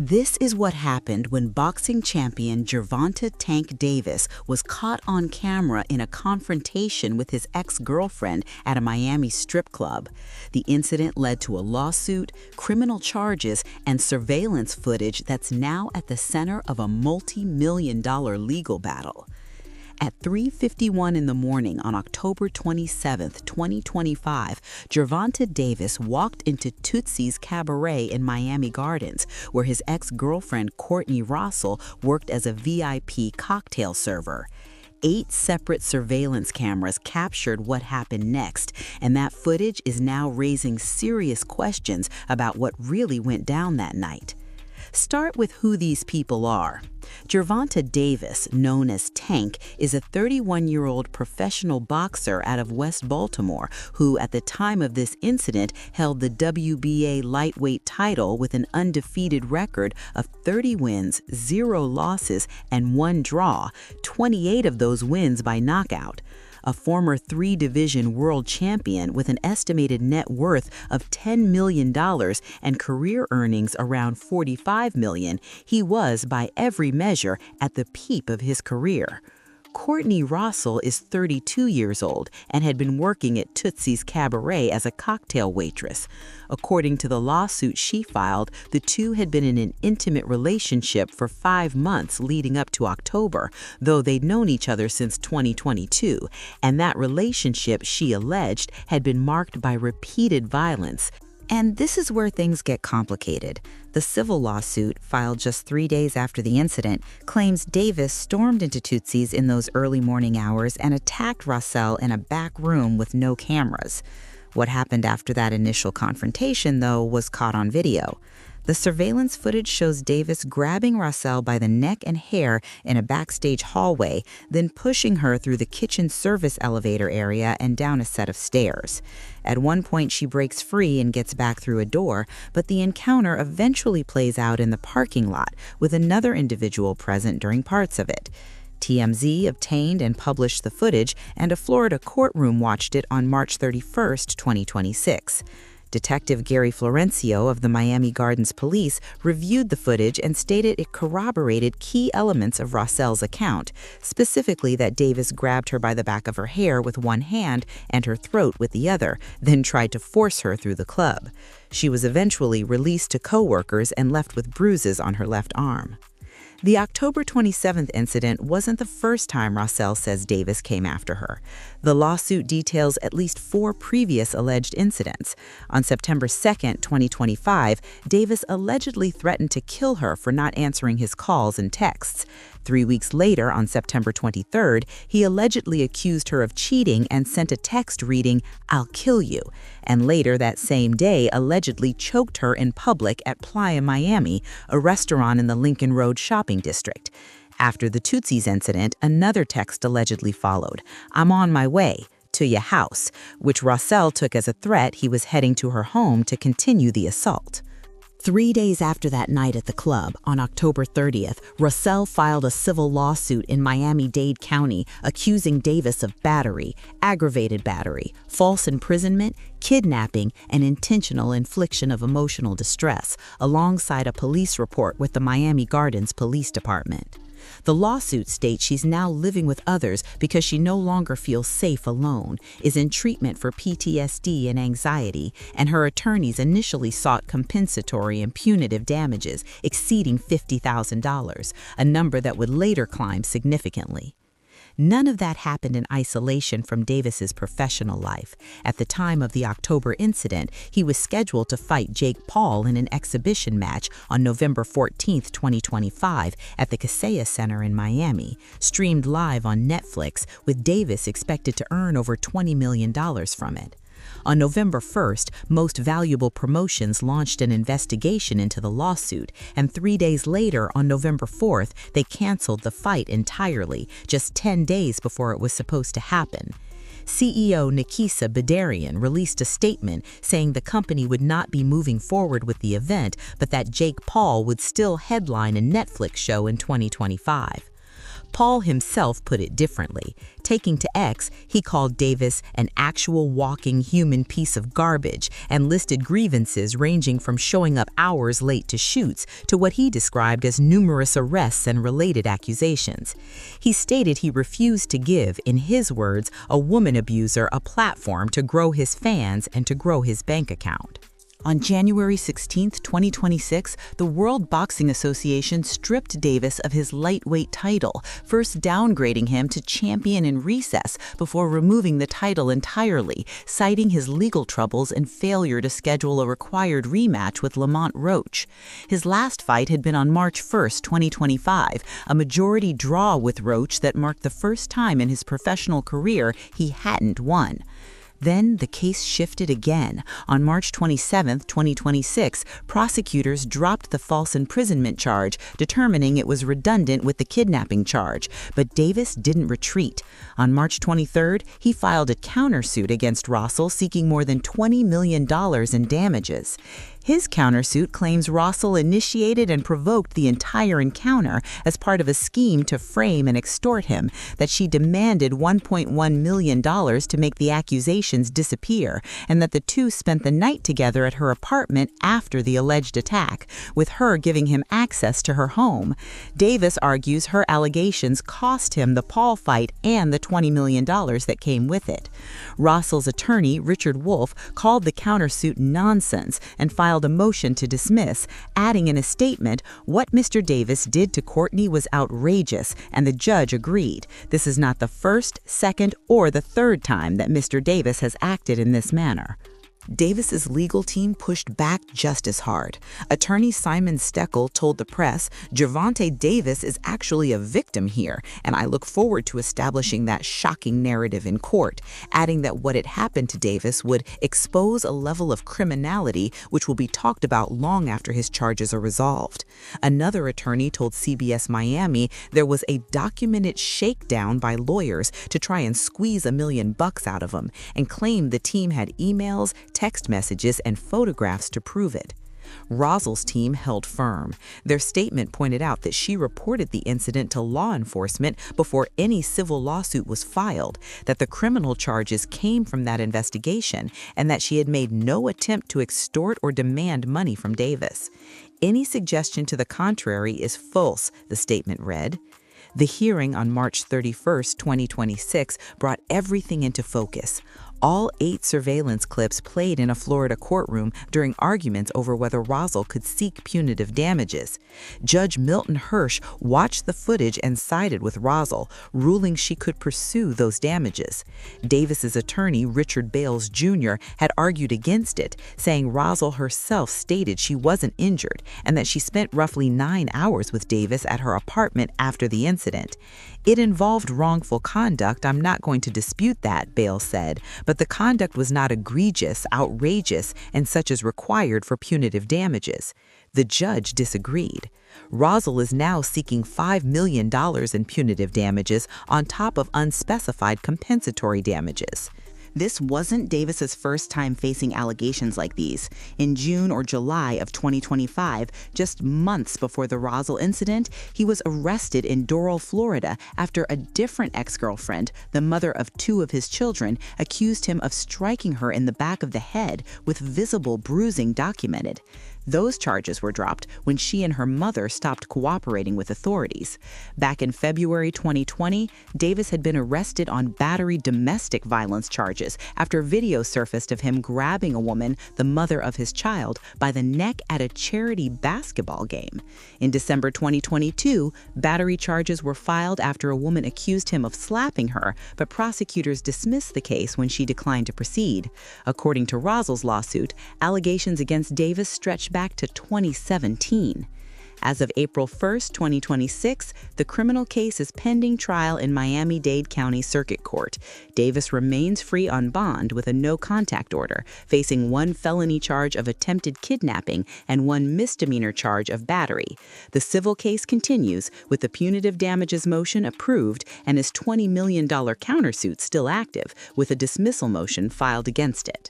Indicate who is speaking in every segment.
Speaker 1: This is what happened when boxing champion Gervonta "Tank" Davis was caught on camera in a confrontation with his ex-girlfriend at a Miami strip club. The incident led to a lawsuit, criminal charges, and surveillance footage that's now at the center of a multi-million-dollar legal battle. At 3:51 in the morning on October 27, 2025, Gervonta Davis walked into Tootsie's Cabaret in Miami Gardens, where his ex-girlfriend Courtney Russell worked as a VIP cocktail server. 8 separate surveillance cameras captured what happened next, and that footage is now raising serious questions about what really went down that night. Start with who these people are. Gervonta Davis, known as Tank, is a 31-year-old professional boxer out of West Baltimore who, at the time of this incident, held the WBA lightweight title with an undefeated record of 30 wins, 0 losses, and 1 draw, 28 of those wins by knockout. A former 3-division world champion with an estimated net worth of $10 million and career earnings around $45 million, he was, by every measure, at the peak of his career. Courtney Russell is 32 years old and had been working at Tootsie's Cabaret as a cocktail waitress. According to the lawsuit she filed, the two had been in an intimate relationship for 5 months leading up to October, though they'd known each other since 2022, and that relationship, she alleged, had been marked by repeated violence. And this is where things get complicated. The civil lawsuit, filed just 3 days after the incident, claims Davis stormed into Tootsie's in those early morning hours and attacked Russell in a back room with no cameras. What happened after that initial confrontation, though, was caught on video. The surveillance footage shows Davis grabbing Russell by the neck and hair in a backstage hallway, then pushing her through the kitchen service elevator area and down a set of stairs. At one point, she breaks free and gets back through a door, but the encounter eventually plays out in the parking lot, with another individual present during parts of it. TMZ obtained and published the footage, and a Florida courtroom watched it on March 31, 2026. Detective Gary Florencio of the Miami Gardens Police reviewed the footage and stated it corroborated key elements of Russell's account, specifically that Davis grabbed her by the back of her hair with one hand and her throat with the other, then tried to force her through the club. She was eventually released to co-workers and left with bruises on her left arm. The October 27th incident wasn't the first time Russell says Davis came after her. The lawsuit details at least 4 previous alleged incidents. On September 2, 2025, Davis allegedly threatened to kill her for not answering his calls and texts. 3 weeks later, on September 23rd, he allegedly accused her of cheating and sent a text reading, "I'll kill you," and later that same day allegedly choked her in public at Playa Miami, a restaurant in the Lincoln Road shopping district. After the Tootsie's incident, another text allegedly followed, "I'm on my way to your house," which Russell took as a threat he was heading to her home to continue the assault. 3 days after that night at the club, on October 30th, Russell filed a civil lawsuit in Miami-Dade County accusing Davis of battery, aggravated battery, false imprisonment, kidnapping, and intentional infliction of emotional distress, alongside a police report with the Miami Gardens Police Department. The lawsuit states she's now living with others because she no longer feels safe alone, is in treatment for PTSD and anxiety, and her attorneys initially sought compensatory and punitive damages exceeding $50,000, a number that would later climb significantly. None of that happened in isolation from Davis's professional life. At the time of the October incident, he was scheduled to fight Jake Paul in an exhibition match on November 14, 2025, at the Kaseya Center in Miami, streamed live on Netflix, with Davis expected to earn over $20 million from it. On November 1st, Most Valuable Promotions launched an investigation into the lawsuit, and 3 days later, on November 4th, they canceled the fight entirely, just 10 days before it was supposed to happen. CEO Nikisa Bedarian released a statement saying the company would not be moving forward with the event, but that Jake Paul would still headline a Netflix show in 2025. Paul himself put it differently. Taking to X, he called Davis an actual walking human piece of garbage and listed grievances ranging from showing up hours late to shoots to what he described as numerous arrests and related accusations. He stated he refused to give, in his words, a woman abuser a platform to grow his fans and to grow his bank account. On January 16, 2026, the World Boxing Association stripped Davis of his lightweight title, first downgrading him to champion in recess before removing the title entirely, citing his legal troubles and failure to schedule a required rematch with Lamont Roach. His last fight had been on March 1, 2025, a majority draw with Roach that marked the first time in his professional career he hadn't won. Then the case shifted again. On March 27, 2026, prosecutors dropped the false imprisonment charge, determining it was redundant with the kidnapping charge. But Davis didn't retreat. On March 23, he filed a countersuit against Rossell, seeking more than $20 million in damages. His countersuit claims Rossell initiated and provoked the entire encounter as part of a scheme to frame and extort him, that she demanded $1.1 million to make the accusations disappear, and that the two spent the night together at her apartment after the alleged attack, with her giving him access to her home. Davis argues her allegations cost him the Paul fight and the $20 million that came with it. Rossell's attorney, Richard Wolff, called the countersuit nonsense and filed a motion to dismiss, adding in a statement, "What Mr. Davis did to Courtney was outrageous," and the judge agreed. This is not the first, second, or the third time that Mr. Davis has acted in this manner. Davis's legal team pushed back just as hard. Attorney Simon Steckel told the press, "Gervonta Davis is actually a victim here, and I look forward to establishing that shocking narrative in court," adding that what had happened to Davis would expose a level of criminality which will be talked about long after his charges are resolved. Another attorney told CBS Miami there was a documented shakedown by lawyers to try and squeeze $1 million out of him, and claimed the team had emails, text messages, and photographs to prove it. Rossell's team held firm. Their statement pointed out that she reported the incident to law enforcement before any civil lawsuit was filed, that the criminal charges came from that investigation, and that she had made no attempt to extort or demand money from Davis. Any suggestion to the contrary is false, the statement read. The hearing on March 31, 2026, brought everything into focus. All 8 surveillance clips played in a Florida courtroom during arguments over whether Rossell could seek punitive damages. Judge Milton Hirsch watched the footage and sided with Rossell, ruling she could pursue those damages. Davis's attorney, Richard Bales Jr., had argued against it, saying Rossell herself stated she wasn't injured and that she spent roughly 9 hours with Davis at her apartment after the incident. "It involved wrongful conduct, I'm not going to dispute that," Bales said, "but the conduct was not egregious, outrageous, and such as required for punitive damages." The judge disagreed. Rossell is now seeking $5 million in punitive damages on top of unspecified compensatory damages. This wasn't Davis's first time facing allegations like these. In June or July of 2025, just months before the Rossell incident, he was arrested in Doral, Florida, after a different ex-girlfriend, the mother of 2 of his children, accused him of striking her in the back of the head with visible bruising documented. Those charges were dropped when she and her mother stopped cooperating with authorities. Back in February 2020, Davis had been arrested on battery domestic violence charges after video surfaced of him grabbing a woman, the mother of his child, by the neck at a charity basketball game. In December 2022, battery charges were filed after a woman accused him of slapping her, but prosecutors dismissed the case when she declined to proceed. According to Rossell's lawsuit, allegations against Davis stretched back to 2017. As of April 1, 2026, the criminal case is pending trial in Miami-Dade County Circuit Court. Davis remains free on bond with a no-contact order, facing 1 felony charge of attempted kidnapping and 1 misdemeanor charge of battery. The civil case continues, with the punitive damages motion approved and his $20 million countersuit still active, with a dismissal motion filed against it.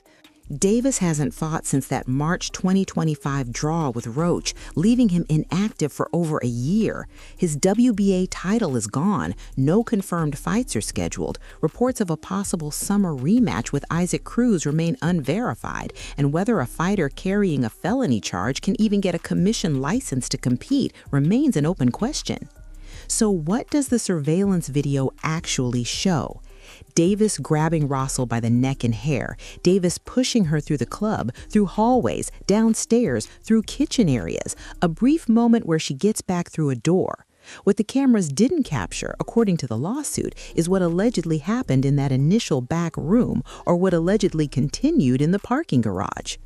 Speaker 1: Davis hasn't fought since that March 2025 draw with Roach, leaving him inactive for over a year. His WBA title is gone. No confirmed fights are scheduled. Reports of a possible summer rematch with Isaac Cruz remain unverified, and whether a fighter carrying a felony charge can even get a commission license to compete remains an open question. So what does the surveillance video actually show? Davis grabbing Rossel by the neck and hair, Davis pushing her through the club, through hallways, downstairs, through kitchen areas, a brief moment where she gets back through a door. What the cameras didn't capture, according to the lawsuit, is what allegedly happened in that initial back room or what allegedly continued in the parking garage.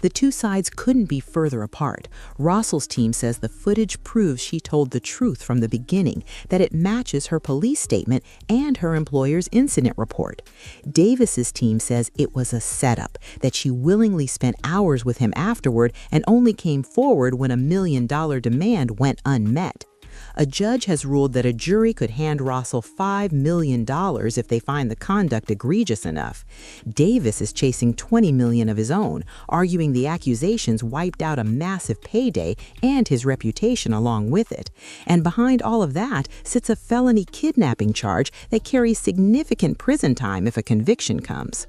Speaker 1: The two sides couldn't be further apart. Rossel's team says the footage proves she told the truth from the beginning, that it matches her police statement and her employer's incident report. Davis's team says it was a setup, that she willingly spent hours with him afterward and only came forward when a $1 million demand went unmet. A judge has ruled that a jury could hand Rossel $5 million if they find the conduct egregious enough. Davis is chasing $20 million of his own, arguing the accusations wiped out a massive payday and his reputation along with it. And behind all of that sits a felony kidnapping charge that carries significant prison time if a conviction comes.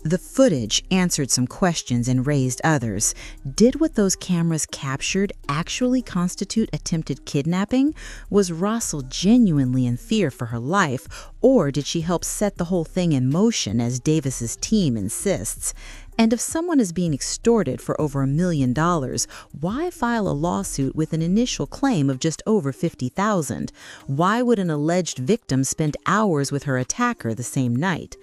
Speaker 1: The footage answered some questions and raised others. Did what those cameras captured actually constitute attempted kidnapping? Was Rossel genuinely in fear for her life, or did she help set the whole thing in motion as Davis's team insists? And if someone is being extorted for over $1 million, why file a lawsuit with an initial claim of just over $50,000? Why would an alleged victim spend hours with her attacker the same night?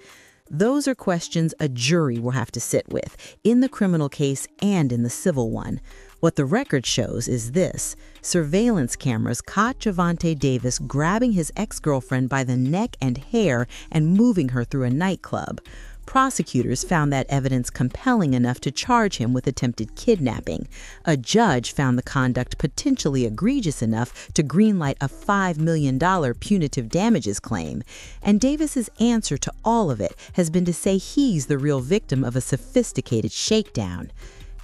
Speaker 1: Those are questions a jury will have to sit with, in the criminal case and in the civil one. What the record shows is this: surveillance cameras caught Gervonta Davis grabbing his ex-girlfriend by the neck and hair and moving her through a nightclub. Prosecutors found that evidence compelling enough to charge him with attempted kidnapping. A judge found the conduct potentially egregious enough to greenlight a $5 million punitive damages claim. And Davis's answer to all of it has been to say he's the real victim of a sophisticated shakedown.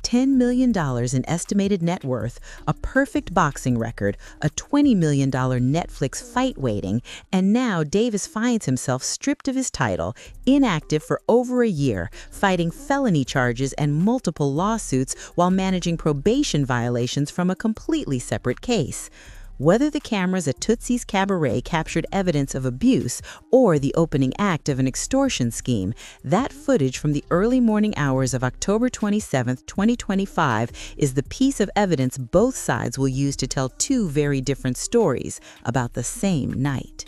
Speaker 1: $10 million in estimated net worth, a perfect boxing record, a $20 million Netflix fight waiting, and now Davis finds himself stripped of his title, inactive for over a year, fighting felony charges and multiple lawsuits while managing probation violations from a completely separate case. Whether the cameras at Tootsie's Cabaret captured evidence of abuse or the opening act of an extortion scheme, that footage from the early morning hours of October 27, 2025 is the piece of evidence both sides will use to tell two very different stories about the same night.